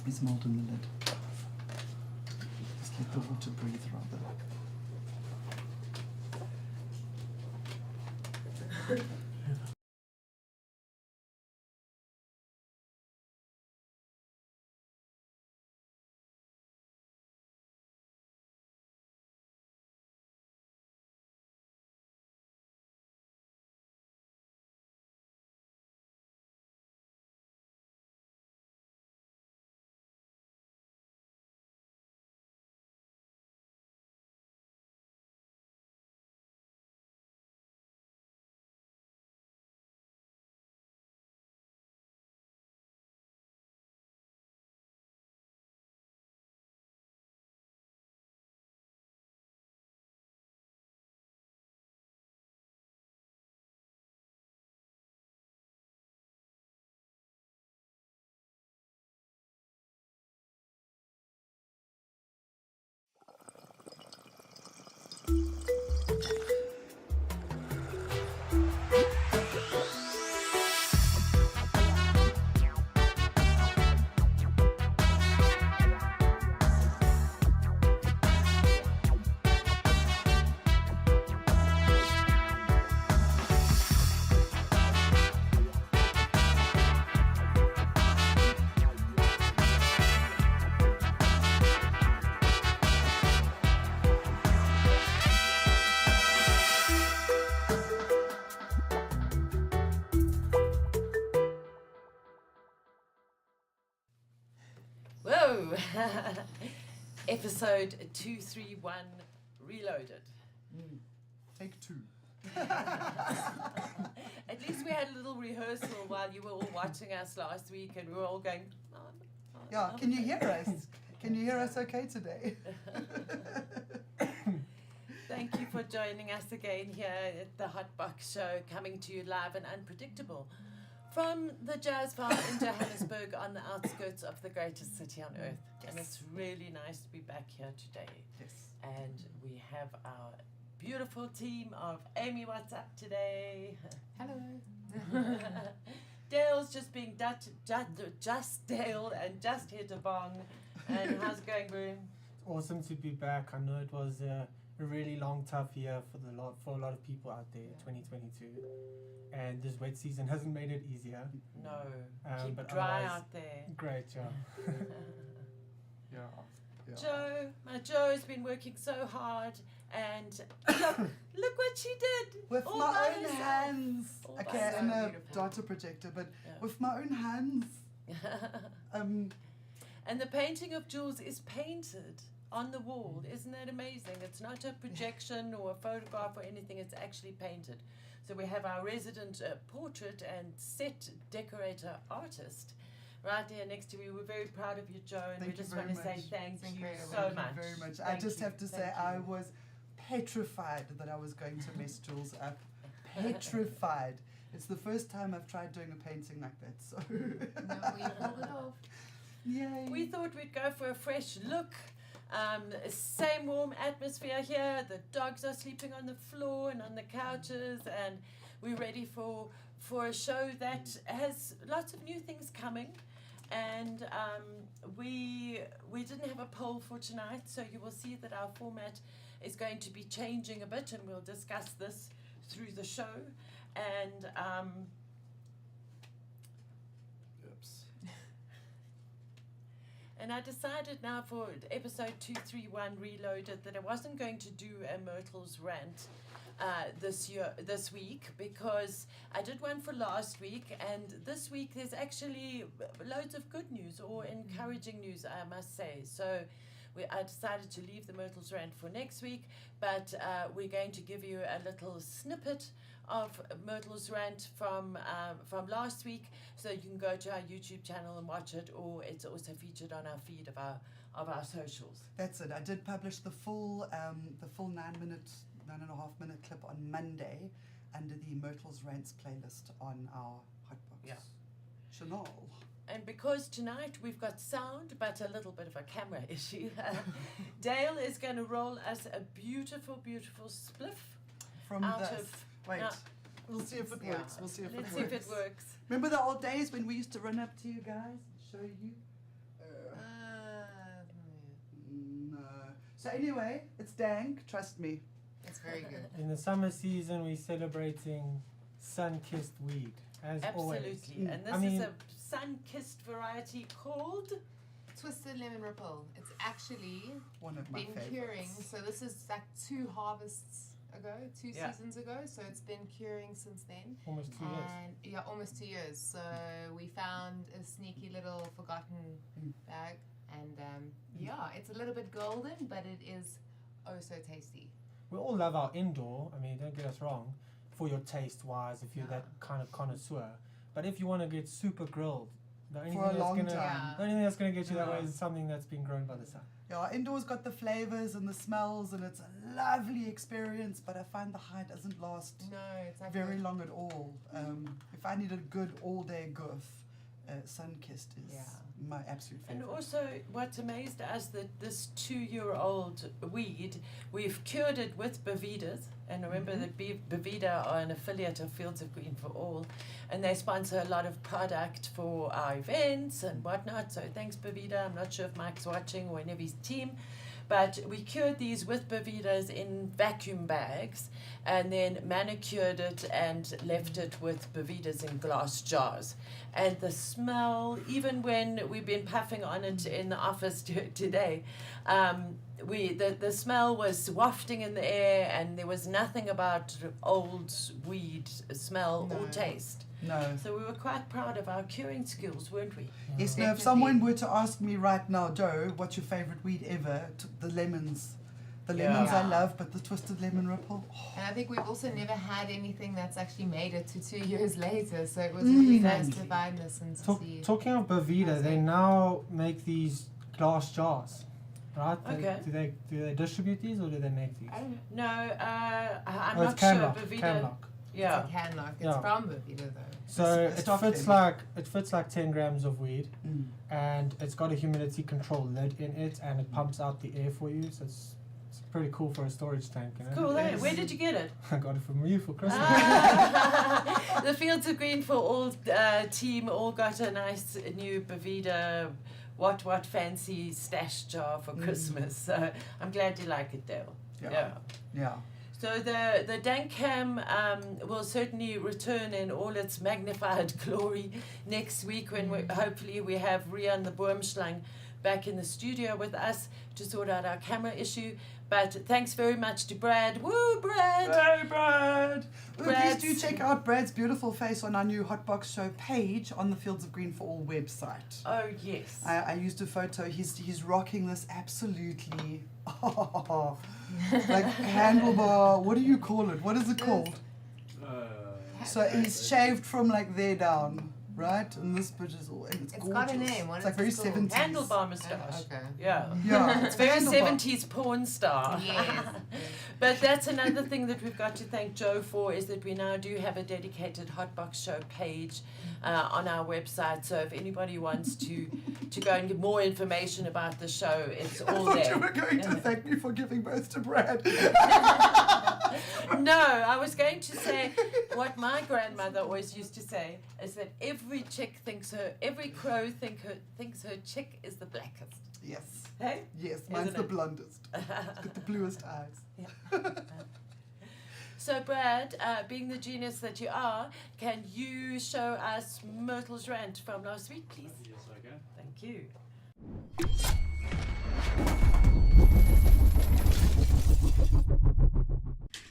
is mold in the lid. Just let the water breathe rather. Whoa! Episode 231 Reloaded. Take two. At least we had a little rehearsal while you were all watching us last week and we were all going, Yeah, can you hear us? Can you hear us okay today? Thank you for joining us again here at the Hotbox Show, coming to you live and unpredictable from the Jazz Farm in Johannesburg on the outskirts of the greatest city on earth. Yes. And it's really nice to be back here today. Yes. And we have our beautiful team of Amy, what's up today? Hello. Dale's just being just Dale and just hit a bong. And how's it going, Broom? Awesome to be back. I know it was a really long, tough year for a lot of people out there, 2022. And this wet season hasn't made it easier. No, but keep dry otherwise, out there. Great, yeah. Yeah. Joe, my Joe has been working so hard, and look what she did With all my by own herself. hands. All by Okay, herself. and a Beautiful. data projector, but Yeah. with my own hands. And the painting of Jules is painted on the wall. Isn't that amazing? It's not a projection or a photograph or anything, it's actually painted. So we have our resident portrait and set decorator artist right there next to me. We're very proud of you, Joe, and Thank we you just very want to say much. thank you Incredible. so Thank much. you very much. I Thank just you. have to say, Thank I you. was petrified that I was going to mess Jules up. Petrified. It's the first time I've tried doing a painting like that, so. No, we pulled it off. Yay. We thought we'd go for a fresh look. Same warm atmosphere here. The dogs are sleeping on the floor and on the couches, and we're ready for a show that has lots of new things coming. And we didn't have a poll for tonight, so you will see that our format is going to be changing a bit, and we'll discuss this through the show. And Oops. And I decided now for episode 231 Reloaded that I wasn't going to do a Myrtle's rant this week, because I did one for last week, and this week there's actually loads of good news or encouraging news, I must say. So I decided to leave the Myrtle's rant for next week, but we're going to give you a little snippet of Myrtle's rant from last week, so you can go to our YouTube channel and watch it, or it's also featured on our feed of our socials. That's it. I did publish the full 9.5 minute clip on Monday under the Myrtle's Rants playlist on our Hotbox Yeah. channel. And because tonight we've got sound, but a little bit of a camera issue, Dale is going to roll us a beautiful, beautiful spliff From out this. of... Wait, no, we'll see if it Yeah. works. We'll see if let's it see works. if it works. Remember the old days when we used to run up to you guys and show you? So anyway, it's dank, trust me. It's very good. In the summer season, we're celebrating sun-kissed weed, as always. Absolutely. And this is a sun-kissed variety called Twisted Lemon Ripple. It's actually One of my been favorites. curing. So this is like 2 harvests ago, 2 Yeah. seasons ago. So it's been curing since then. Almost 2 years. And yeah, almost 2 years. So we found a sneaky little forgotten bag. And yeah, it's a little bit golden, but it is oh so tasty. We all love our indoor, I mean, don't get us wrong, for your taste-wise, if you're that kind of connoisseur. But if you want to get super grilled, the only, For a thing, long that's gonna, time. the only thing that's going to get you that way is something that's been grown by the sun. Yeah, indoors got the flavors and the smells, and it's a lovely experience. But I find the high doesn't last No, it's like very long at all. If I need a good all-day goof, sun-kissed is my absolute favorite. And also, what's amazed us that this 2-year-old weed, we've cured it with Bavidas. And remember that Bavida are an affiliate of Fields of Green for All, and they sponsor a lot of product for our events and whatnot. So thanks, Bavida. I'm not sure if Mike's watching or any of his team. But we cured these with Bavidas in vacuum bags and then manicured it and left it with Bavidas in glass jars. And the smell, even when we've been puffing on it in the office today, the smell was wafting in the air, and there was nothing about old weed smell or taste. No. So we were quite proud of our curing skills, weren't we? Yes, now if someone were to ask me right now, Joe, what's your favorite weed ever? The lemons. The lemons I love, but the Twisted Lemon Ripple. And I think we've also never had anything that's actually made it to 2 years later, so it was really nice to find this and to see. Talking of Bavida, they now make these glass jars, right? Okay. Do they distribute these or do they make these? I don't know. No, I'm Oh, not it's sure. Canlock. Bavida. Canlock. Yeah. It's a canlock. It's Yeah. from Bavida though. So It's it stock fits then. like 10 grams of weed, and it's got a humidity control lid in it, and it pumps out the air for you. So it's pretty cool for a storage tank. You know? Cool, eh? Yes. Where did you get it? I got it from you for Christmas. The Fields of Green for All team all got a nice new Bavida what fancy stash jar for Christmas. So I'm glad you like it, Dale. Yeah. So the Dankcam will certainly return in all its magnified glory next week when hopefully we have Rian the Boomschlang back in the studio with us to sort out our camera issue. But thanks very much to Brad. Woo, Brad! Hey, Brad! Please Brad's- do check out Brad's beautiful face on our new Hotboxshow page on the Fields of Green for All website. Oh, yes. I used a photo. He's rocking this absolutely like handlebar. What do you call it? What is it called? So he's shaved from like there down, right? And this bit is all. And it's gorgeous. got a name. What It's is like very it called? 70s. Handlebar moustache. Okay. Yeah. Yeah, It's very handlebar. 70s porn star. Yes. But that's another thing that we've got to thank Joe for, is that we now do have a dedicated Hotbox Show page on our website. So if anybody wants to go and get more information about the show, it's I all thought there. you were going to thank me for giving birth to Brad. No, I was going to say what my grandmother always used to say is that every crow thinks her chick is the blackest. Yes. Hey? Yes, mine's Isn't the it? blondest. It's got the bluest eyes. So Brad, being the genius that you are, can you show us Myrtle's rant from last week, please? Yes, I can. Thank you.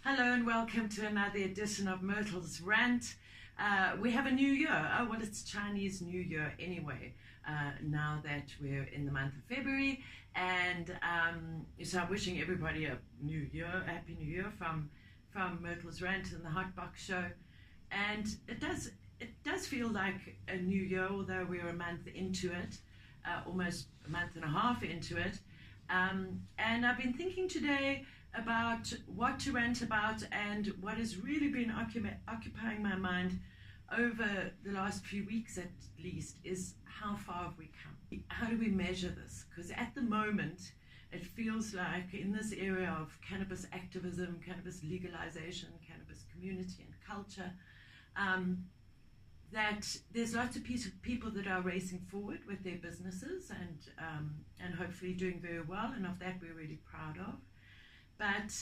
Hello and welcome to another edition of Myrtle's Rant. We have a new year. Oh, well, it's Chinese New Year anyway, now that we're in the month of February. And so I'm wishing everybody a new year, a happy new year from Myrtle's Rant and the Hotbox Show. And it does feel like a new year, although we're a month into it, almost a month and a half into it. And I've been thinking today about what to rant about, and what has really been occupying my mind over the last few weeks at least is how far have we come? How do we measure this? Because at the moment it feels like in this area of cannabis activism, cannabis legalization, cannabis community and culture, that there's lots of people that are racing forward with their businesses and and hopefully doing very well, and of that we're really proud of. But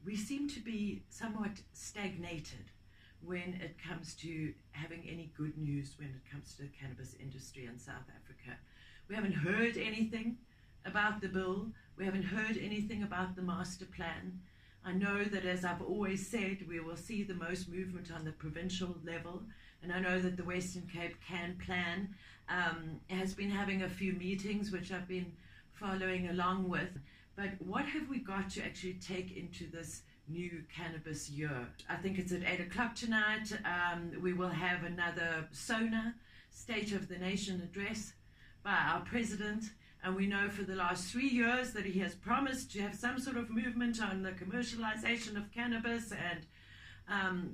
we seem to be somewhat stagnated when it comes to having any good news when it comes to the cannabis industry in South Africa. We haven't heard anything about the bill. We haven't heard anything about the master plan. I know that, as I've always said, we will see the most movement on the provincial level, and I know that the Western Cape Can Plan has been having a few meetings which I've been following along with. But what have we got to actually take into this new cannabis year? I think it's at 8 o'clock tonight. We will have another SONA, State of the Nation address by our president. And we know for the last 3 years that he has promised to have some sort of movement on the commercialization of cannabis and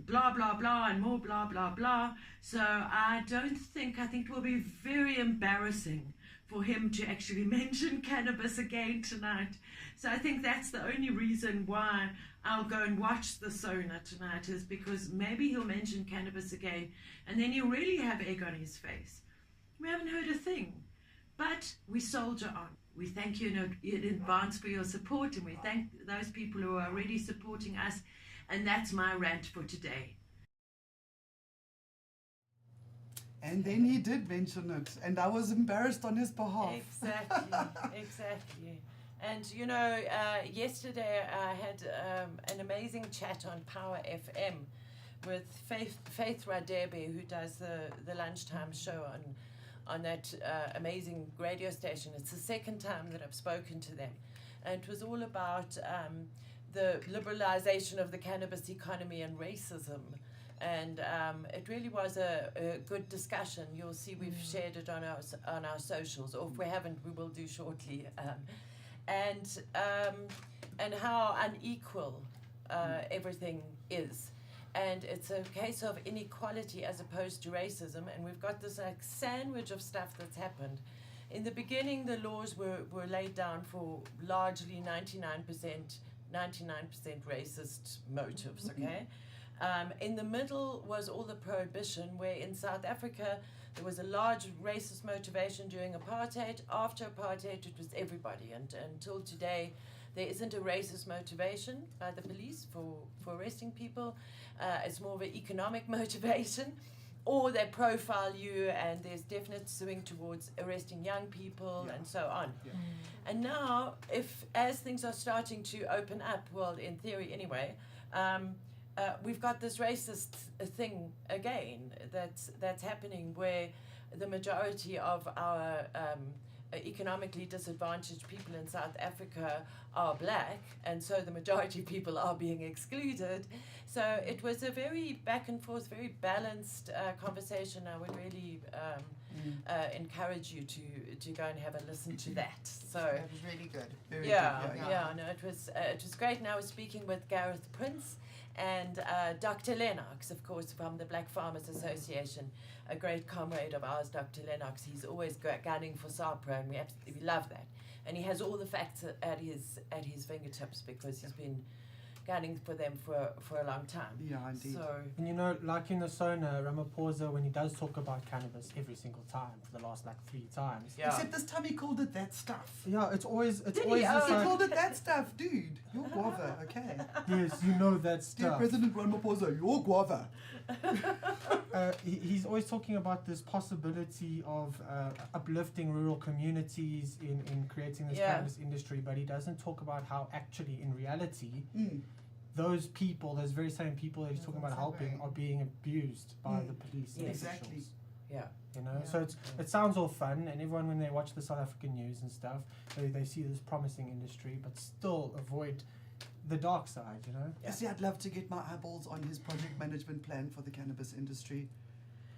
blah, blah, blah, and more blah, blah, blah. So I think it will be very embarrassing for him to actually mention cannabis again tonight. So I think that's the only reason why I'll go and watch the SONA tonight, is because maybe he'll mention cannabis again and then he'll really have egg on his face. We haven't heard a thing, but we soldier on. We thank you in advance for your support, and we thank those people who are already supporting us, and that's my rant for today. And then he did mention it, and I was embarrassed on his behalf. Exactly. And yesterday I had an amazing chat on Power FM with Faith Radebe, who does the lunchtime show on that amazing radio station. It's the second time that I've spoken to them, and it was all about the liberalization of the cannabis economy and racism. And it really was a good discussion. You'll see we've shared it on our socials, or if we haven't, we will do shortly. And how unequal everything is. And it's a case of inequality as opposed to racism. And we've got this like sandwich of stuff that's happened. In the beginning, the laws were laid down for largely 99% racist motives, okay? In the middle was all the prohibition, where in South Africa there was a large racist motivation during apartheid. After apartheid, it was everybody. And until today, there isn't a racist motivation by the police for arresting people. It's more of an economic motivation. Or they profile you, and there's definite swing towards arresting young people and so on. Yeah. And now, as things are starting to open up, well, in theory anyway, we've got this racist thing again that's happening, where the majority of our economically disadvantaged people in South Africa are black, and so the majority of people are being excluded. So it was a very back and forth, very balanced conversation. I would really encourage you to go and have a listen to that. So it was really good. Very good. No, it was great. And I was speaking with Gareth Prince and Dr. Lennox, of course, from the Black Farmers Association, a great comrade of ours, Dr. Lennox. He's always gunning for SAPRA, and we absolutely love that. And he has all the facts at his fingertips, because he's been gunning for them for a long time. Yeah, indeed. So, and like in the SONA, Ramaphosa, when he does talk about cannabis every single time for the last 3 times. Yeah. Except this time he called it that stuff. Yeah, it's always he called it that stuff, dude. You're guava, okay? Yes, you know that stuff. Dear President Ramaphosa, you're guava. He's always talking about this possibility of uplifting rural communities in creating this cannabis industry, but he doesn't talk about how actually, in reality, those very same people that he's talking about helping are being abused by the police and officials. Yeah. So it sounds all fun, and everyone, when they watch the South African news and stuff, they see this promising industry, but still avoid the dark side, You see, I'd love to get my eyeballs on his project management plan for the cannabis industry.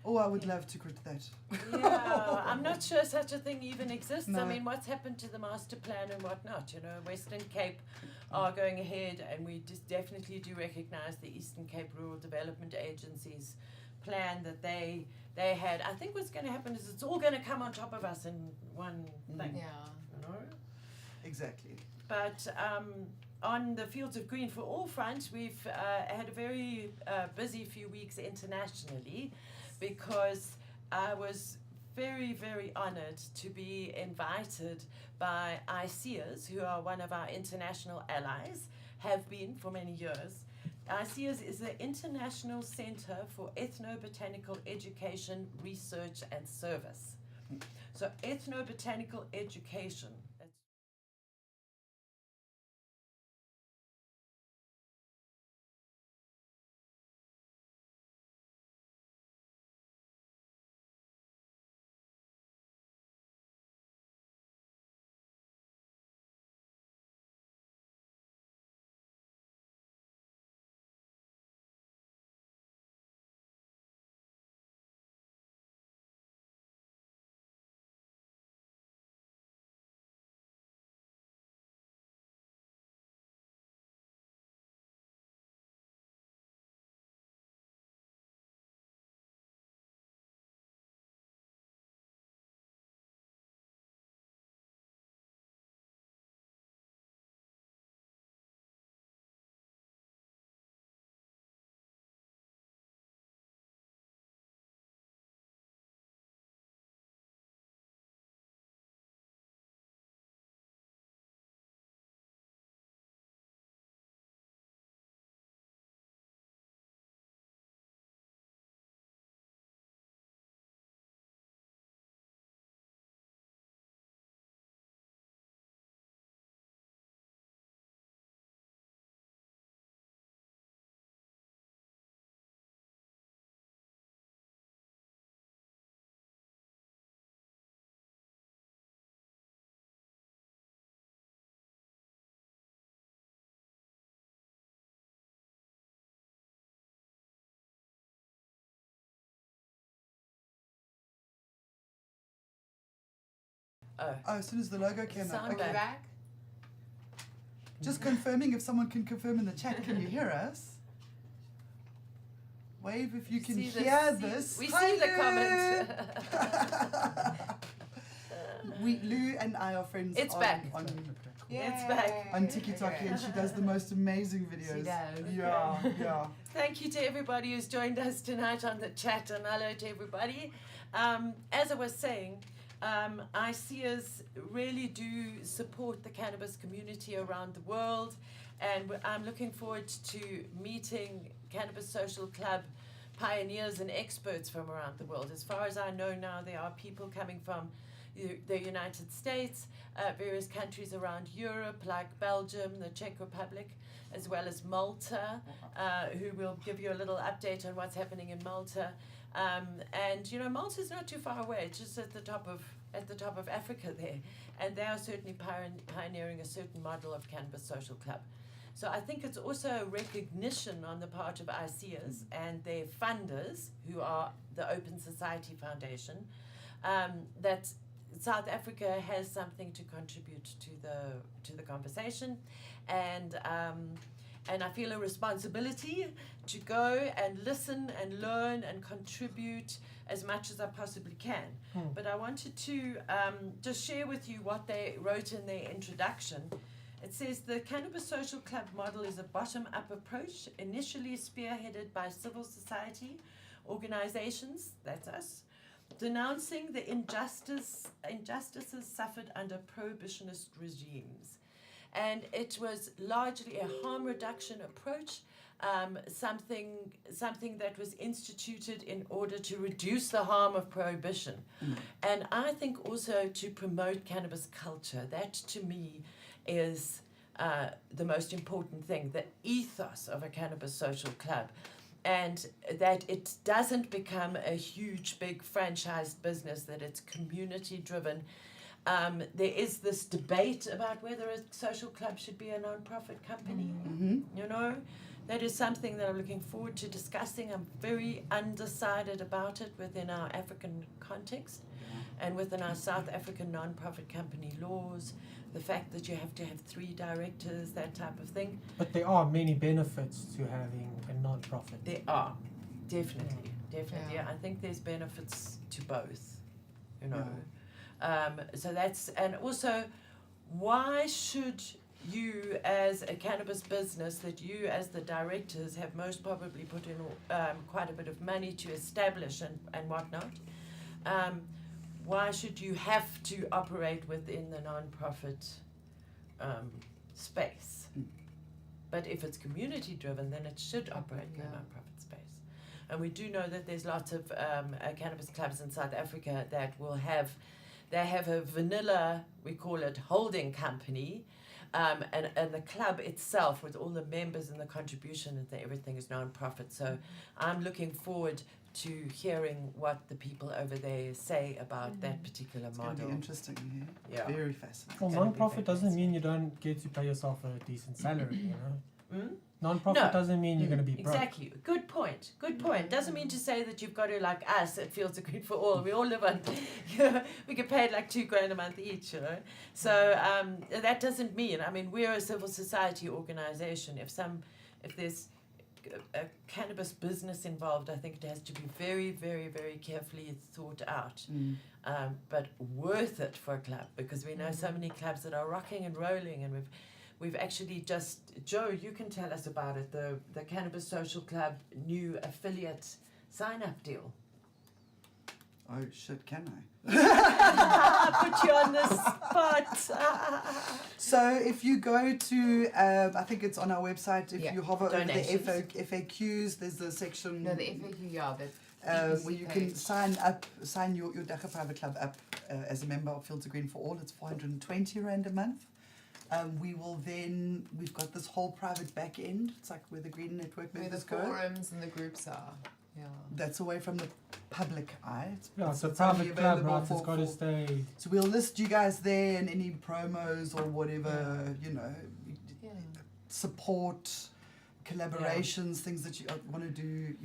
Oh, I would love to quit that. Yeah, I'm not sure such a thing even exists. No. I mean, what's happened to the master plan and whatnot? Western Cape are going ahead, and we just definitely do recognize the Eastern Cape Rural Development Agency's plan that they had. I think what's going to happen is it's all going to come on top of us in one thing. Yeah. Exactly. But on the Fields of Green for All front, we've had a very busy few weeks internationally, because I was very, very honored to be invited by ICEAS, who are one of our international allies, have been for many years. ICEAS is the International Center for Ethnobotanical Education, Research and Service. So ethnobotanical education. Oh, as soon as the logo came up. Sound Okay. Back. Just confirming, if someone can confirm in the chat, can you hear us? Wave if you can hear this. We Hi, see the Lou. comment. Lou and I are friends It's on, back. It's back. on TikTok, and she does the most amazing videos. She does. Yeah, yeah. Thank you to everybody who's joined us tonight on the chat, and hello to everybody. As I was saying, ICEAS really do support the cannabis community around the world, and I'm looking forward to meeting Cannabis Social Club pioneers and experts from around the world. As far as I know now, there are people coming from the United States, various countries around Europe, like Belgium, the Czech Republic, as well as Malta, who will give you a little update on what's happening in Malta. And you know, Malta's not too far away; it's just at the top of Africa there, and they are certainly pioneering a certain model of Cannabis Social Club. So I think it's also a recognition on the part of ICEAS and their funders, who are the Open Society Foundation, that South Africa has something to contribute to the conversation, and I feel a responsibility to go and listen and learn and contribute as much as I possibly can. But I wanted to just share with you what they wrote in their introduction. It says the Cannabis Social Club model is a bottom-up approach, initially spearheaded by civil society organizations, that's us, denouncing the injustices suffered under prohibitionist regimes. And it was largely a harm reduction approach, something that was instituted in order to reduce the harm of prohibition. And I think also to promote cannabis culture. That to me is the most important thing, the ethos of a Cannabis Social Club. And that it doesn't become a huge, big franchised business, that it's community driven. There is this debate about whether a social club should be a non-profit company. You know, that is something that I'm looking forward to discussing. I'm very undecided about it within our African context and within our South African non-profit company laws. The fact that you have to have 3 directors, that type of thing. But there are many benefits to having a non-profit. There are, definitely. Yeah. I think there's benefits to both, you know. So that's, and also, why should you as a cannabis business, that you as the directors have most probably put in quite a bit of money to establish and whatnot, why should you have to operate within the non-profit space? But if it's community driven, then it should operate in the non-profit space. And we do know that there's lots of cannabis clubs in South Africa that will have a vanilla, we call it holding company, and the club itself with all the members and the contribution and everything is non-profit. So I'm looking forward to hearing what the people over there say about that particular model. It's going to be interesting, yeah. Very fascinating. Well, non-profit doesn't mean you don't get to pay yourself a decent salary, you know? Non-profit doesnget mean you're going to be broke. Exactly. Good point. Doesn't mean to say that you've got to, like us at Fields of Green for All. We all live on, we get paid like $2,000 a month each, you know. So that doesn't mean, I mean, we're a civil society organization. If there's a cannabis business involved, I think it has to be very, very, very carefully thought out. But worth it for a club, because we know so many clubs that are rocking and rolling, and we've actually just, Joe, you can tell us about it, the Cannabis Social Club new affiliate sign-up deal. Oh shit, can I? Put you on the spot. So if you go to, I think it's on our website, if you hover over the FAQs, there's a section... No, the FAQ, where you can sign your Dagga Private Club up as a member of Fields of Green for All. It's 420 Rand a month. We've got this whole private back end. It's like where the Green Network members go. Where the forums and the groups are. Yeah. That's away from the public eye. It's a private club, right? It's got to stay. So we'll list you guys there and any promos or whatever, support, collaborations, things that you want to do,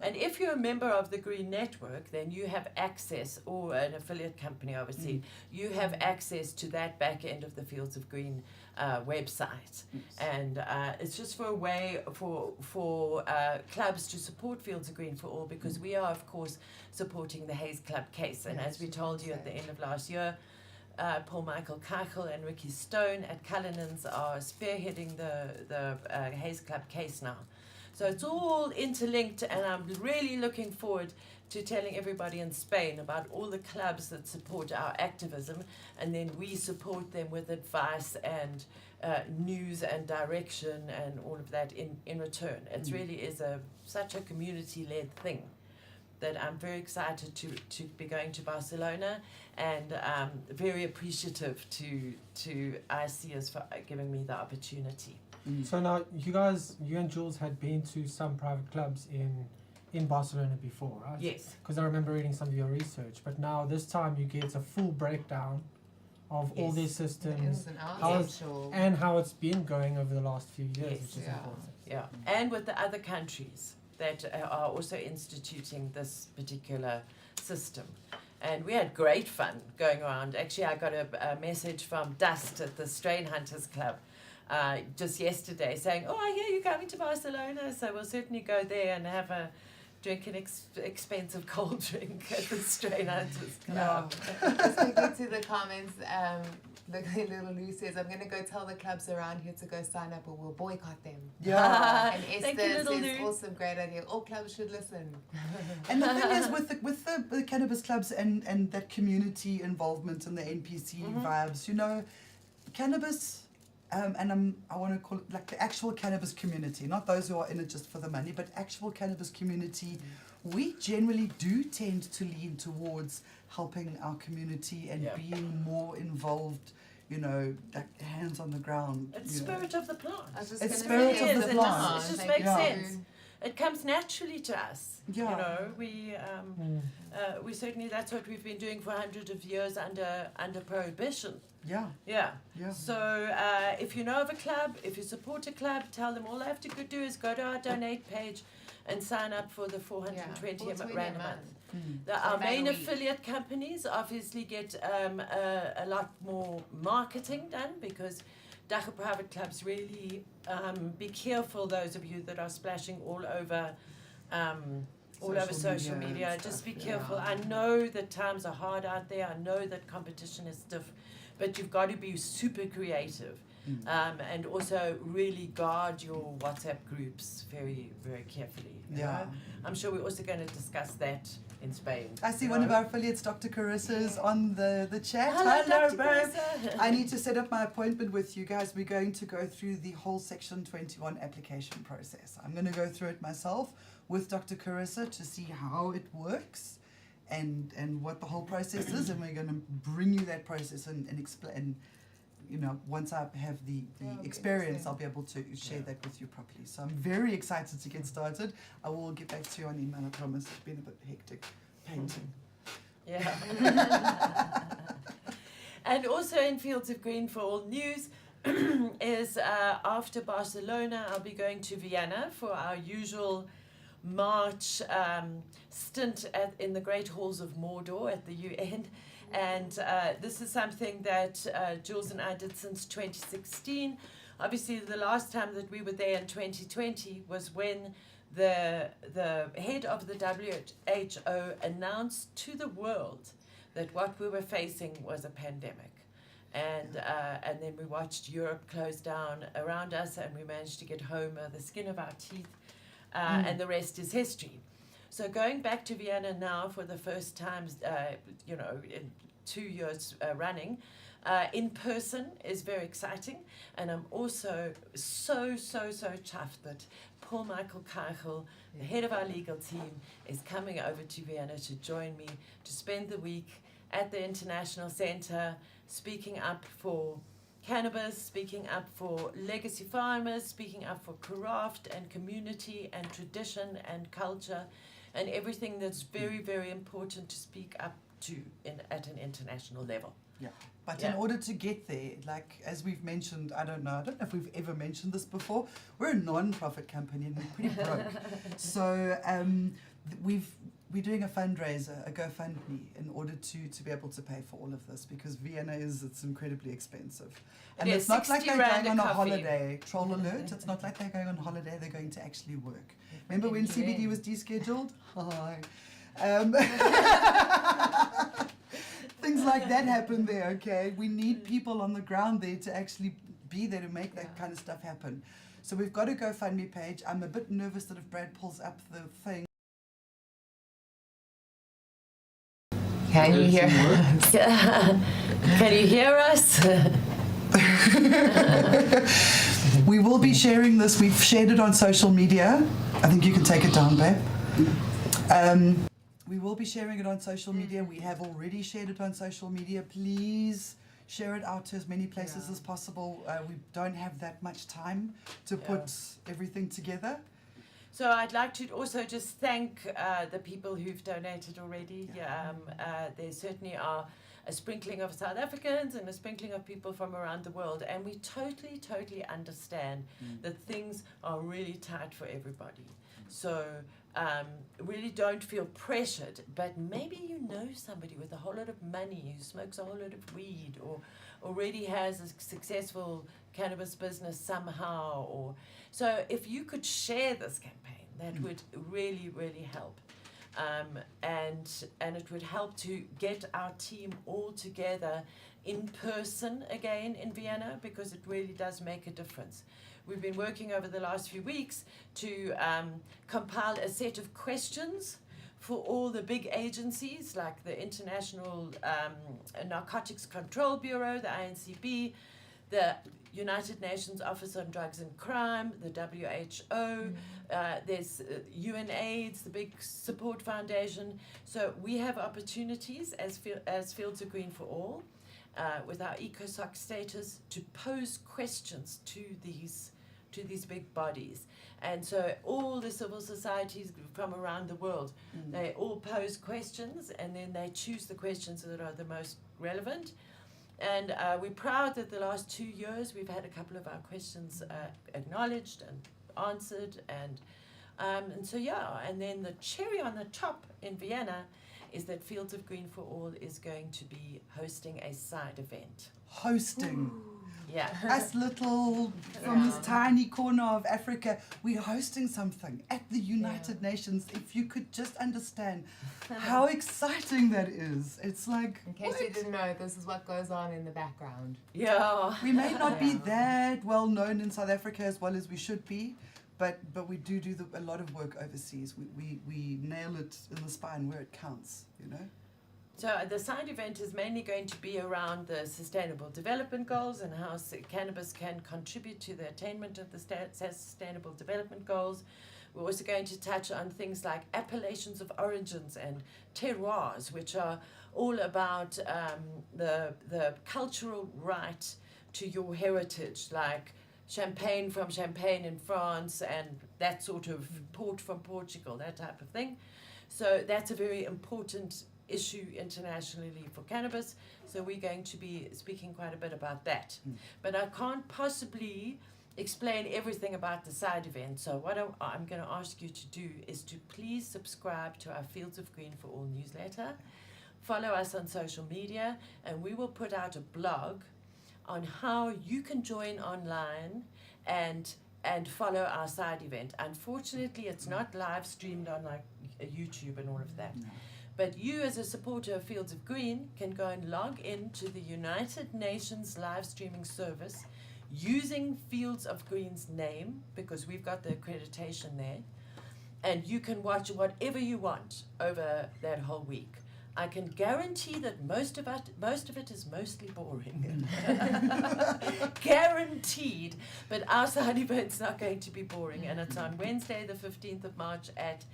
And if you're a member of the Green Network, then you have access, or an affiliate company, obviously, you have access to that back end of the Fields of Green website. Yes. And it's just for a way for clubs to support Fields of Green for All, because we are, of course, supporting the Hayes Club case. And as we told you at the end of last year, Paul Michael Keichel and Ricky Stone at Cullinan's are spearheading the Hayes Club case now. So it's all interlinked, and I'm really looking forward to telling everybody in Spain about all the clubs that support our activism, and then we support them with advice and news and direction and all of that in return. It really is such a community-led thing that I'm very excited to be going to Barcelona, and very appreciative to ICS for giving me the opportunity. So now, you and Jules had been to some private clubs in Barcelona before, right? Yes. Because I remember reading some of your research. But now, this time, you get a full breakdown of all their systems, and how it's been going over the last few years, which is important. Yeah, and with the other countries that are also instituting this particular system. And we had great fun going around. Actually, I got a message from Dust at the Strain Hunters Club just yesterday saying, "Oh, I hear you're coming to Barcelona, so we'll certainly go there and drink an expensive cold drink at the Strain Hunters Club." Speaking to the comments, the little Lou says, "I'm going to go tell the clubs around here to go sign up, or we'll boycott them." Yeah. And Esther says, "Awesome, great idea. All clubs should listen." And the thing is, with the cannabis clubs and that community involvement and the NPC vibes, cannabis. And I want to call it like the actual cannabis community, not those who are in it just for the money, but actual cannabis community. We generally do tend to lean towards helping our community and being more involved, like hands on the ground. It's spirit of the plant. It's spirit of the plant. It just makes sense. It comes naturally to us. Yeah. We certainly, that's what we've been doing for hundreds of years under prohibition. Yeah. Yeah. So if you know of a club, if you support a club, tell them all they have to do is go to our donate page and sign up for the 420 Rand a month. Our main affiliate companies obviously get a lot more marketing done, because Dagga Private Clubs really be careful, those of you that are splashing all over social media. Just be careful. I know that times are hard out there. I know that competition is stiff, but you've got to be super creative and also really guard your WhatsApp groups very, very carefully. You know? I'm sure we're also going to discuss that in Spain. I see one of our affiliates, Dr. Carissa, is on the chat. Hello, Dr. babe. I need to set up my appointment with you guys. We're going to go through the whole Section 21 application process. I'm going to go through it myself with Dr. Carissa to see how it works and what the whole process is, and we're going to bring you that process and explain. You know, once I have the experience, I'll be able to share that with you properly. So I'm very excited to get started. I will get back to you on email, I promise. It's been a bit hectic painting. Yeah. And also in Fields of Green for All news is after Barcelona, I'll be going to Vienna for our usual March stint in the Great Halls of Mordor at the UN. And this is something that Jules and I did since 2016. Obviously, the last time that we were there in 2020 was when the head of the WHO announced to the world that what we were facing was a pandemic. And then we watched Europe close down around us, and we managed to get home the skin of our teeth, and the rest is history. So going back to Vienna now for the first time, in 2 years running, in person is very exciting. And I'm also so chuffed that Paul Michael Keichel, the head of our legal team, is coming over to Vienna to join me to spend the week at the International Center, speaking up for cannabis, speaking up for legacy farmers, speaking up for craft and community and tradition and culture, and everything that's very, very important to speak up to at an international level. Yeah, but in order to get there, like as we've mentioned, I don't know if we've ever mentioned this before, we're a non-profit company and we're pretty broke. So we're doing a fundraiser, a GoFundMe, in order to be able to pay for all of this, because Vienna it's incredibly expensive. And it's not like they're going on a holiday, troll alert, it's not like they're going on holiday, they're going to actually work. Remember when CBD was descheduled? Hi. Things like that happen there, okay? We need people on the ground there to actually be there to make that kind of stuff happen. So we've got a GoFundMe page. I'm a bit nervous that if Brad pulls up the thing. Can you hear us? Can you hear us? We will be sharing this. We've shared it on social media. I think you can take it down, babe. We will be sharing it on social media. We have already shared it on social media. Please share it out to as many places as possible. We don't have that much time to put everything together. So I'd like to also just thank the people who've donated already. There certainly are a sprinkling of South Africans and a sprinkling of people from around the world, and we totally understand that things are really tight for everybody. So really don't feel pressured, but maybe you know somebody with a whole lot of money who smokes a whole lot of weed or already has a successful cannabis business somehow, or so if you could share this campaign, that would really help. And it would help to get our team all together in person again in Vienna, because it really does make a difference. We've been working over the last few weeks to compile a set of questions for all the big agencies like the International Narcotics Control Bureau, the INCB, the United Nations Office on Drugs and Crime, the WHO, there's UNAIDS, the big support foundation. So we have opportunities as Fields of Green for All, with our ECOSOC status, to pose questions to these big bodies. And so all the civil societies from around the world, they all pose questions, and then they choose the questions that are the most relevant. And we're proud that the last 2 years we've had a couple of our questions acknowledged and answered, and so and then the cherry on the top in Vienna is that Fields of Green for All is going to be hosting a side event. Hosting. Yeah. Us little, from this tiny corner of Africa, we're hosting something at the United Nations. If you could just understand how exciting that is. It's like, in case you didn't know, this is what goes on in the background. Yeah. We may not be that well known in South Africa as well as we should be, but we do a lot of work overseas. We nail it in the spine where it counts, you know? So the side event is mainly going to be around the Sustainable Development Goals and how cannabis can contribute to the attainment of the Sustainable Development Goals. We're also going to touch on things like appellations of origins and terroirs, which are all about the cultural right to your heritage, like champagne from Champagne in France and that sort of port from Portugal, that type of thing. So that's a very important issue internationally for cannabis, so we're going to be speaking quite a bit about that. But I can't possibly explain everything about the side event, so what I'm going to ask you to do is to please subscribe to our Fields of Green for All newsletter, follow us on social media, and we will put out a blog on how you can join online and follow our side event. Unfortunately, it's not live streamed on like YouTube and all of that. No. But you, as a supporter of Fields of Green, can go and log in to the United Nations live streaming service using Fields of Green's name, because we've got the accreditation there, and you can watch whatever you want over that whole week. I can guarantee that most of it is mostly boring. Guaranteed. But our side event's not going to be boring, and it's on Wednesday, the 15th of March at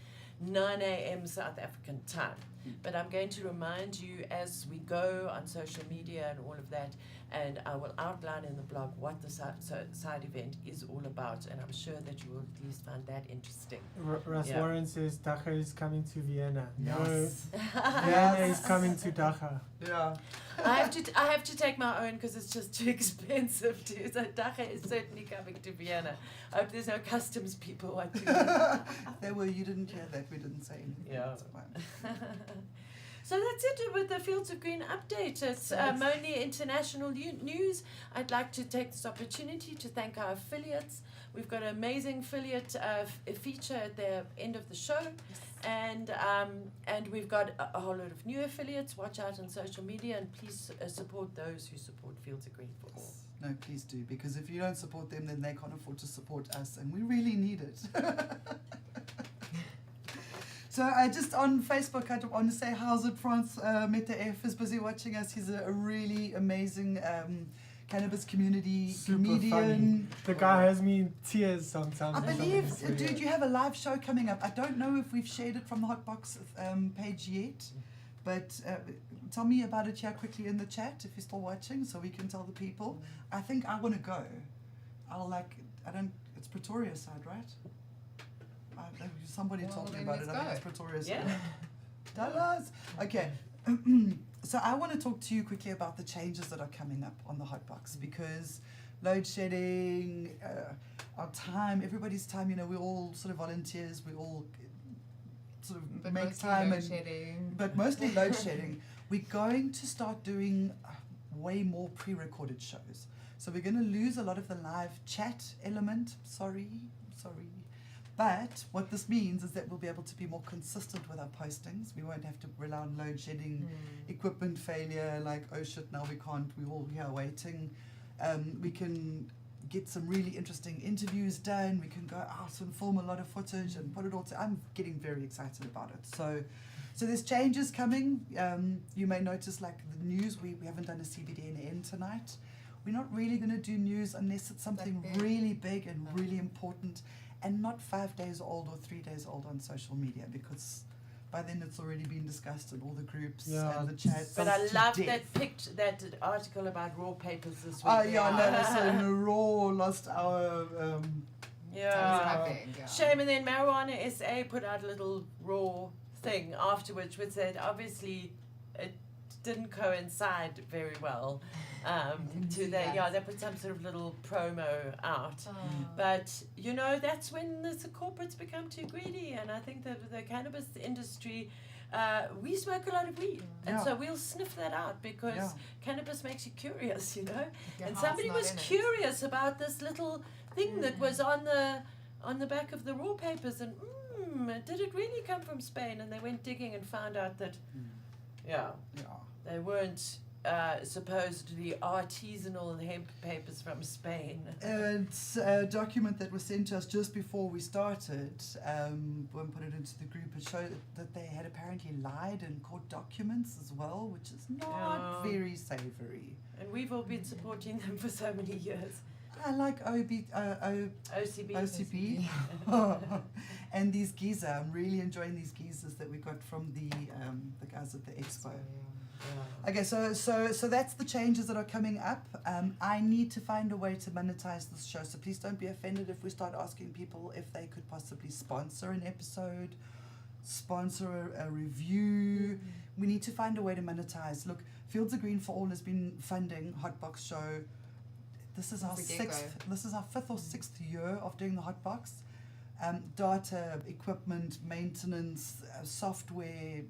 9 a.m. South African time. But I'm going to remind you as we go on social media and all of that, and I will outline in the blog what the side event is all about, and I'm sure that you will at least find that interesting. Russ Warren says Dacha is coming to Vienna. Yes. No, Vienna is coming to Dacha. Yeah. I have to take my own because it's just too expensive to. So Dacha is certainly coming to Vienna. I hope there's no customs people watching. There were, you didn't hear that, we didn't say anything. Yeah. That's fine. So that's it with the Fields of Green update. It's mainly international news. I'd like to take this opportunity to thank our affiliates. We've got an amazing affiliate feature at the end of the show. And we've got a whole lot of new affiliates. Watch out on social media, and please support those who support Fields of Green for all. No, please do, because if you don't support them, then they can't afford to support us, and we really need it. So I just on Facebook, I want to say, how's it, France? Meta F is busy watching us. He's a really amazing cannabis community comedian. Funny. The guy has me in tears sometimes. I believe, dude, you have a live show coming up. I don't know if we've shared it from the Hotbox page yet, but tell me about it here quickly in the chat if you're still watching, so we can tell the people. I think I want to go. It's Pretoria side, right? Somebody told me about it. I think it's Pretoria side. Yeah. Tell us. Okay. So I want to talk to you quickly about the changes that are coming up on the Hotbox, because load shedding, our time, everybody's time, you know, we're all sort of volunteers, we all sort of make time, but mostly load shedding. We're going to start doing way more pre-recorded shows. So we're going to lose a lot of the live chat element. Sorry. But what this means is that we'll be able to be more consistent with our postings. We won't have to rely on load shedding, equipment failure, like, oh shit, now we can't, we're all here waiting. We can get some really interesting interviews done. We can go out and film a lot of footage and put it all I'm getting very excited about it. So there's changes coming. You may notice, like the news, we haven't done a CBDNN tonight. We're not really going to do news unless it's something really big and really important, and not 5 days old or 3 days old on social media, because by then it's already been discussed in all the groups and the chats. But I love that article about raw papers this week. Oh yeah, so Raw lost our shame. And then Marijuana SA put out a little raw thing afterwards, which said obviously it didn't coincide very well. They put some sort of little promo out. But, you know, that's when the corporates become too greedy. And I think that the cannabis industry we smoke a lot of weed, and Yeah. so we'll sniff that out because Yeah. cannabis makes you curious, Your And heart's somebody not was in it. curious about this little thing that was on the back of the raw papers, and did it really come from Spain? And they went digging and found out that, Yeah. they weren't supposedly artisanal hemp papers from Spain. It's a document that was sent to us just before we started. When put it into the group, it showed that they had apparently lied in court documents as well, which is not very savoury. And we've all been supporting them for so many years. I like OCB. And these geezer. I'm really enjoying these geezers that we got from the guys at the expo. Okay, so that's the changes that are coming up. I need to find a way to monetize this show, so please don't be offended if we start asking people if they could possibly sponsor an episode, sponsor a review. We need to find a way to monetize. Look, Fields of Green for All has been funding Hotboxshow. This is our fifth or sixth year of doing the Hotbox. Data, equipment, maintenance, software,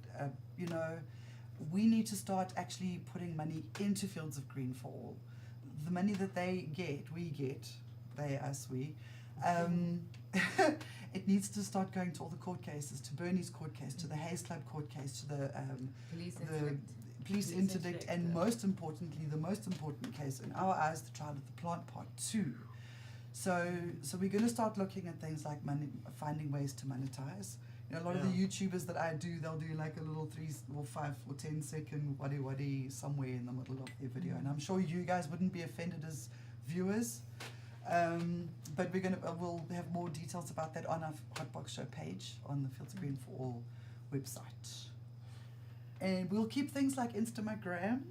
we need to start actually putting money into Fields of Green for All. The money that they get, it needs to start going to all the court cases, to Bernie's court case, to the Hayes Club court case, to the police interdict, and most importantly, the most important case in our eyes, the trial of the plant part 2. So we're going to start looking at things like finding ways to monetize. A lot of the YouTubers that I do, they'll do like a little 3 or 5 or 10 second waddy somewhere in the middle of their video, and I'm sure you guys wouldn't be offended as viewers. But we'll have more details about that on our Hotboxshow page on the Fields of Green for All website. And we'll keep things like Instagram.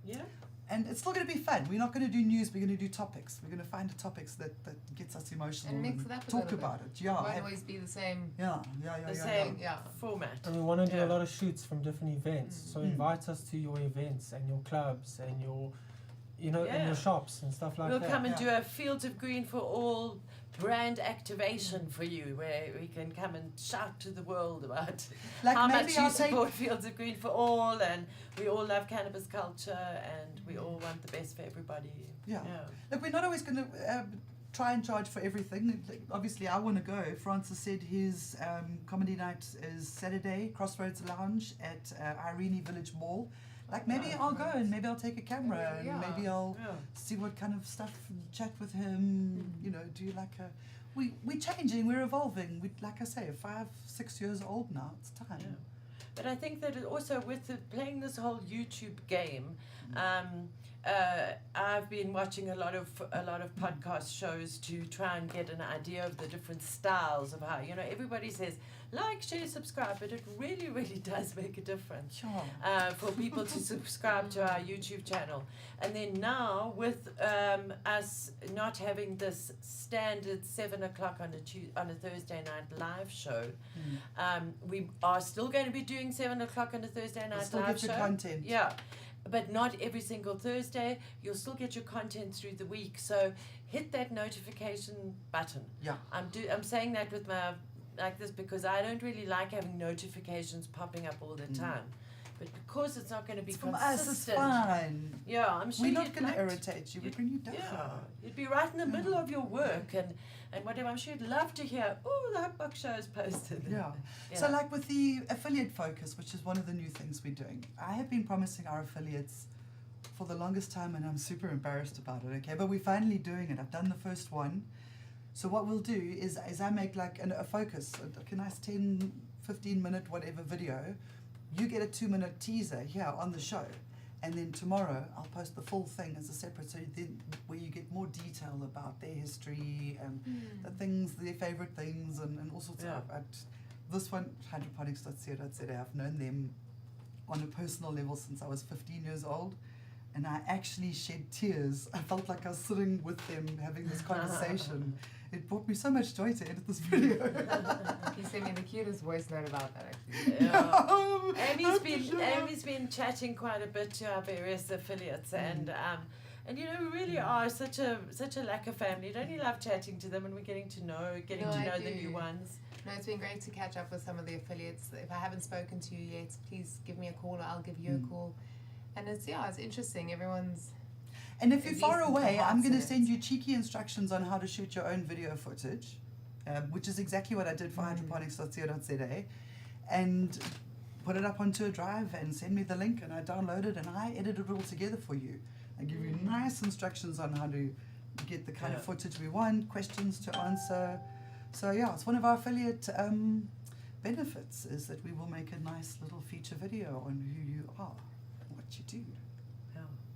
Yeah. And it's still going to be fun. We're not going to do news, we're going to do topics. We're going to find topics that gets us emotional and mix it up talk about it. Yeah. It won't always be the same. The same format. And we want to do a lot of shoots from different events. So invite us to your events and your clubs and your, and your shops and stuff like that. We'll come and do a Fields of Green for All brand activation for you, where we can come and shout to the world about how much you support Fields of Green for All, and we all love cannabis culture, and we all want the best for everybody. Yeah. Look, we're not always going to try and charge for everything. Obviously, I want to go. Francis said his comedy night is Saturday, Crossroads Lounge at Irene Village Mall. Maybe I'll go and maybe I'll take a camera and maybe I'll see what kind of stuff, chat with him, do we're changing, we're evolving. Like I say, 5-6 years old now, it's time. Yeah. But I think that also with playing this whole YouTube game, I've been watching a lot of podcast shows to try and get an idea of the different styles of how, everybody says like, share, subscribe, but it really, really does make a difference for people to subscribe to our YouTube channel. And then now with us not having this standard 7 o'clock on a Thursday night live show, we are still going to be doing 7 o'clock on a Thursday night live show. Content. Yeah. But not every single Thursday. You'll still get your content through the week. So hit that notification button. Yeah. I'm saying that with my like this because I don't really like having notifications popping up all the time. But because it's not going to be from consistent. Us, it's fine. Yeah, I'm sure we're not going to irritate you. We're bring you down. Yeah, you'd be right in the middle of your work and whatever. I'm sure you'd love to hear, the Hotbox show is posted. Yeah. So like with the affiliate focus, which is one of the new things we're doing, I have been promising our affiliates for the longest time, and I'm super embarrassed about it, okay? But we're finally doing it. I've done the first one. So what we'll do is I make like a focus, a nice 10, 15-minute whatever video. You get a 2-minute teaser here on the show. And then tomorrow I'll post the full thing as a separate, so then where you get more detail about their history and the things, their favorite things, and all sorts of stuff. This one, hydroponics.co.za, I've known them on a personal level since I was 15 years old. And I actually shed tears. I felt like I was sitting with them having this conversation. It brought me so much joy to edit this video. He sent me the cutest voice note about that, actually. Amy's been chatting quite a bit to our various affiliates, and we really are such a lacquer family. Don't you love chatting to them, and we're getting to know the new ones? No, it's been great to catch up with some of the affiliates. If I haven't spoken to you yet, please give me a call or I'll give you a call. And it's interesting. Everyone's... And if you're far away, I'm going to send you cheeky instructions on how to shoot your own video footage, which is exactly what I did for hydroponics.co.za, and put it up onto a drive and send me the link, and I download it and I edit it all together for you. I give you nice instructions on how to get the kind of footage we want, questions to answer. So yeah, it's one of our affiliate benefits, is that we will make a nice little feature video on who you are, what you do.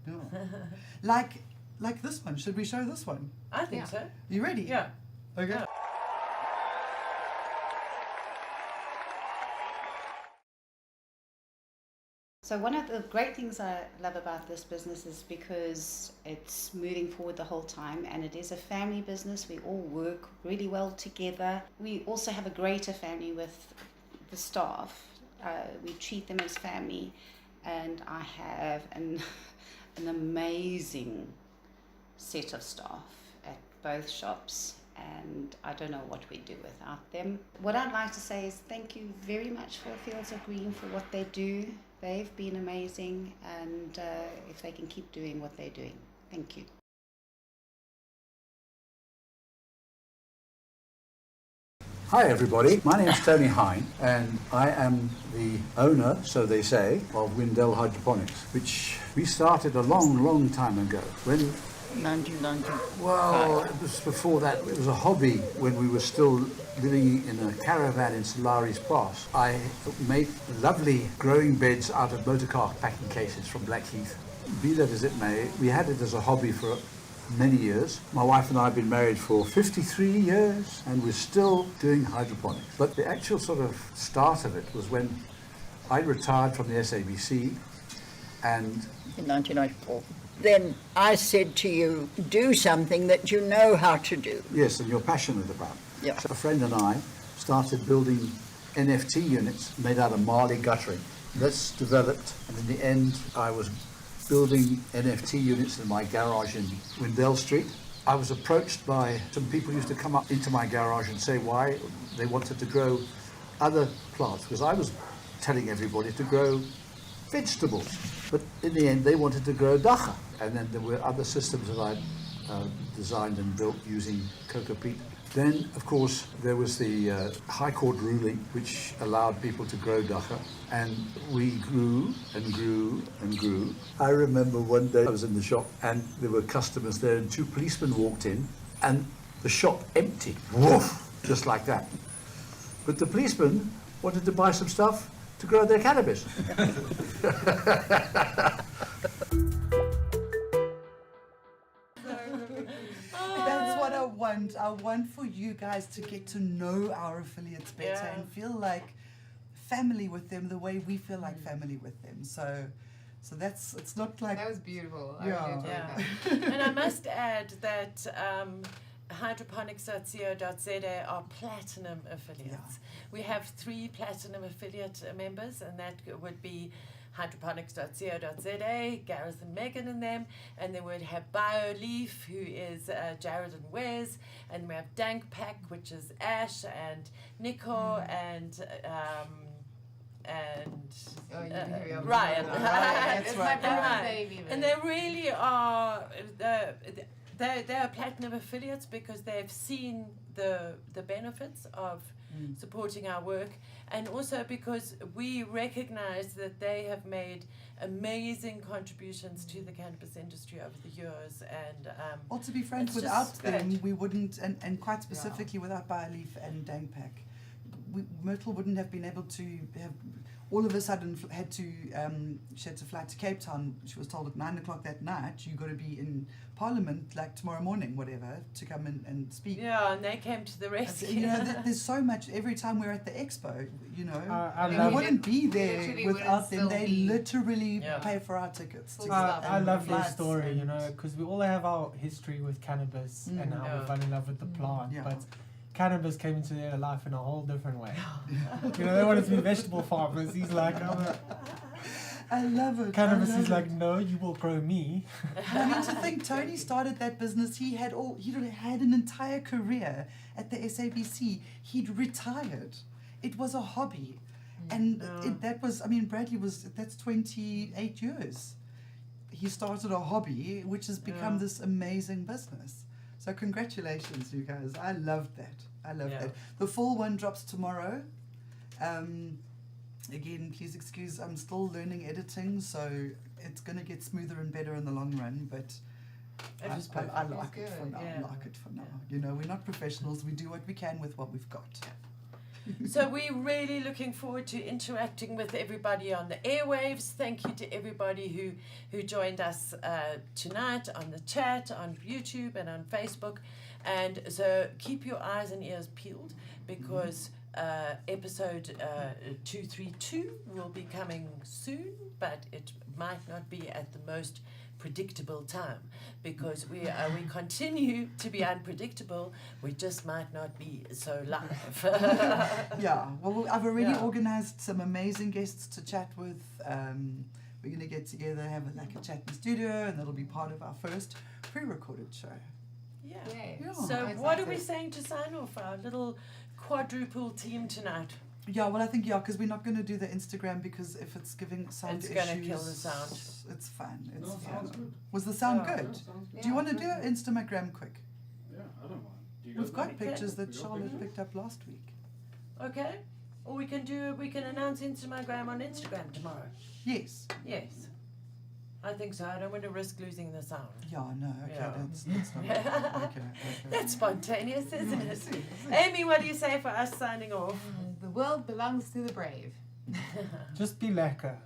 Yeah. Like this one. Should we show this one? I think so. You ready? Yeah. Okay. Yeah. So one of the great things I love about this business is because it's moving forward the whole time, and it is a family business. We all work really well together. We also have a greater family with the staff. We treat them as family, and I have an amazing set of staff at both shops, and I don't know what we'd do without them. What I'd like to say is thank you very much for Fields of Green for what they do. They've been amazing, and if they can keep doing what they're doing. Thank you. Hi everybody, my name is Tony Hine, and I am the owner, so they say, of Wendell Hydroponics, which we started a long time ago. When 1990. Well, it was before that. It was a hobby when we were still living in a caravan in Solari's Pass. I made lovely growing beds out of motorcar packing cases from Blackheath. Be that as it may, we had it as a hobby for many years. My wife and I have been married for 53 years, and we're still doing hydroponics. But the actual sort of start of it was when I retired from the SABC, and In 1994. Then I said to you, do something that you know how to do. yes, and you're passionate about. Yeah. So a friend and I started building NFT units made out of Marley guttering. That's developed, and in the end I was building NFT units in my garage in Wendell Street. I was approached by some people who used to come up into my garage and say why they wanted to grow other plants, because I was telling everybody to grow vegetables, but in the end they wanted to grow dacha. And then there were other systems that I designed and built using cocoa peat. Then, of course, there was the High Court ruling, which allowed people to grow dacha, and we grew and grew and grew. I remember one day I was in the shop and there were customers there, and two policemen walked in and the shop emptied, woof, just like that. But the policemen wanted to buy some stuff to grow their cannabis. That's what I want. I want for you guys to get to know our affiliates better and feel like family with them the way we feel like family with them. So that's, it's not like... That was beautiful. Yeah. I really enjoyed that. And I must add that hydroponics.co.za are platinum affiliates. We have 3 platinum affiliate members, and that would be hydroponics.co.za, Gareth and Megan and them, and then we'd have BioLeaf, who is Jared and Wes, and we have Dank Pack, which is Ash and Nico and Ryan. Ryan. That's It's right. my brother's baby. And they really are they're platinum affiliates because they've seen the benefits of supporting our work, and also because we recognize that they have made amazing contributions to the cannabis industry over the years. And Well, to be frank, it's without just them, great. we wouldn't, and quite specifically without BioLeaf and Dankpack, Myrtle wouldn't have been able to have, all of a sudden had to, she had to fly to Cape Town. She was told at 9 o'clock that night, you've got to be in Parliament like tomorrow morning, whatever, to come and speak. yeah, and they came to the rescue. You know, there's so much, every time we're at the expo, you know, I we love wouldn't be there literally without them. wouldn't They still be- literally Yeah. pay for our tickets. to I- get I and love their flights story, you and- know, because we all have our history with cannabis and how Yeah. we fell in love with the plant, Yeah. but cannabis came into their life in a whole different way. You know, they wanted to be vegetable farmers. He's like, I love it. Cannabis I love is like, it. no, you will grow me. I mean, to think Tony started that business, he had an entire career at the SABC. He'd retired. It was a hobby. And that's 28 years. He started a hobby, which has become this amazing business. So congratulations, you guys. I loved that. I loved that. The full one drops tomorrow. Again, please excuse, I'm still learning editing, so it's going to get smoother and better in the long run, but I like it for now. I like it for now. You know, we're not professionals. We do what we can with what we've got. So we're really looking forward to interacting with everybody on the airwaves. Thank you to everybody who joined us tonight on the chat, on YouTube and on Facebook. And so keep your eyes and ears peeled, because episode 232 will be coming soon, but it might not be at the most predictable time, because we continue to be unpredictable. We just might not be so live. Yeah, well, I've already organized some amazing guests to chat with. We're going to get together, have a chat in the studio, and that'll be part of our first pre-recorded show. Yeah. So what are we saying to sign off our little quadruple team tonight? Yeah, well, I think, because we're not going to do the Instagram, because if it's giving sound issues... It's going to kill the sound. It's fun. Sounds good. Was the sound good? Sounds good. Do you want to do an Instagram quick? Yeah, I don't mind. We've got pictures that Charlotte picked up last week. Okay. Or we can announce Instagram on Instagram tomorrow. Yes. Yes. I think so. I don't want to risk losing the sound. Yeah, no, okay, Yeah. that's not okay. That's spontaneous, isn't it? Amy, what do you say for us signing off? The world belongs to the brave. Just be lekker.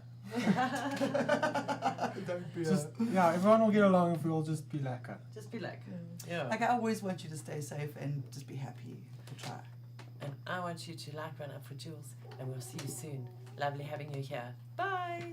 Don't be Everyone will get along if we all just be lekker. Just be like, yeah. Like, I always want you to stay safe and just be happy to try. And I want you to run up for Jules, and we'll see you soon. Lovely having you here. Bye.